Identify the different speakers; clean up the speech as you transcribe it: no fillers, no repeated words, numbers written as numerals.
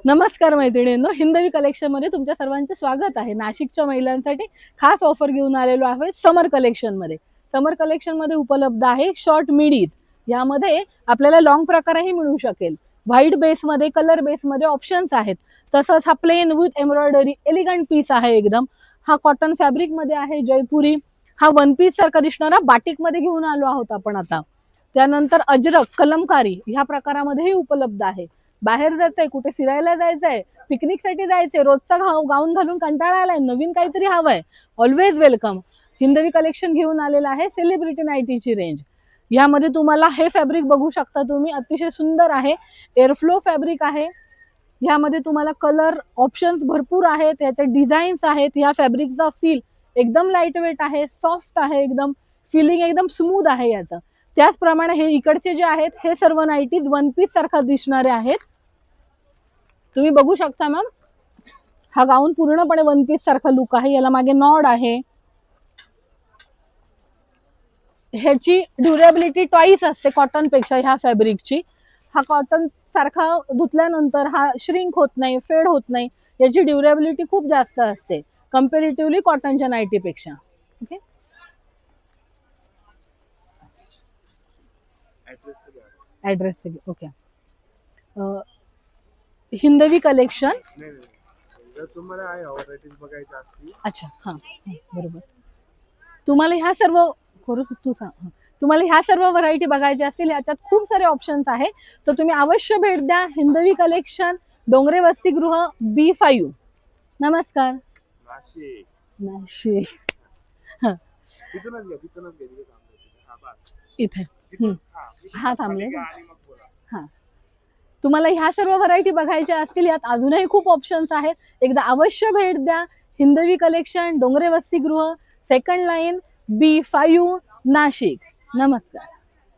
Speaker 1: नमस्कार मैत्रिणींनो, हिंदवी कलेक्शन मध्ये तुमच्या सर्वांचे स्वागत आहे। नाशिकच्या महिलांसाठी खास ऑफर घेऊन आलेलो आहे समर कलेक्शन मध्ये। समर कलेक्शन मध्ये उपलब्ध आहे शॉर्ट मिडीज। यामध्ये आपल्याला लॉंग प्रकारही मिळू शकेल। व्हाईट बेस मध्ये, कलर बेस मध्ये ऑप्शन्स आहेत। तसंच हा plain with embroidery elegant piece आहे एकदम। हा कॉटन फॅब्रिक मध्ये आहे जयपुरी। हा वन पीस सारखा दिसणारा बाटिक मध्ये घेऊन आलो आहोत आपण आता। त्यानंतर अजरक, कलमकारी ह्या प्रकारामध्येही उपलब्ध आहे। बाहेर जायचंय, कुठे फिरायला जायचंय, पिकनिक साठी जायचंय, रोजचा गाऊन घालून कंटाळा आलाय, नवीन काहीतरी हवंय, ऑलवेज वेलकम। हिंदवी कलेक्शन घेऊन आलेला आहे सेलिब्रिटी नाईटीची रेंज। यामध्ये तुम्हाला हे फॅब्रिक बघू शकता तुम्ही, अतिशय सुंदर आहे, एअरफ्लो फॅब्रिक आहे। यामध्ये तुम्हाला कलर ऑप्शन्स भरपूर आहेत, त्याचे डिझाईन्स आहेत। या फॅब्रिकचा फील एकदम लाईट वेट आहे, सॉफ्ट आहे, एकदम फिलिंग एकदम स्मूथ आहे याचं। त्याचप्रमाणे हे इकडचे जे आहेत हे सर्व नाईटीज वन पीस सारखा दिसणारे आहेत। तुम्ही बघू शकता मॅम, हा गाऊन पूर्णपणे वन पीस सारखा लुक आहे। याला मागे नॉड आहे। ह्याची ड्युरेबिलिटी ट्वाइस असते कॉटन पेक्षा ह्या फॅब्रिकची। हा कॉटन सारखा धुतल्यानंतर हा श्रिंक होत नाही, फेड होत नाही। याची ड्युरेबिलिटी खूप जास्त असते कंपॅरेटिव्हली कॉटनच्या नाईटी पेक्षा। Okay, address okay. Hindavi collection
Speaker 2: जर तुम्हाला आहे व्हरायटीज बघायच्या असतील।
Speaker 1: अच्छा, हां बरोबर। तुम्हाला ह्या सर्व तुम्हाला ह्या सर्व व्हरायटी बघायच्या असतील, याच्यात खूप सारे ऑप्शन्स आहेत। तर तुम्ही अवश्य भेट द्या हिंदवी कलेक्शन, डोंगरे वसतिगृह B5। नमस्कार। नाशिक इथे हा थांबले। हा, तुम्हाला ह्या सर्व व्हरायटी बघायच्या असतील, यात अजूनही खूप ऑप्शन्स आहेत। एकदा अवश्य भेट द्या हिंदवी कलेक्शन, डोंगरे वसतिगृह, सेकंड लाईन, B5 नाशिक। नमस्कार।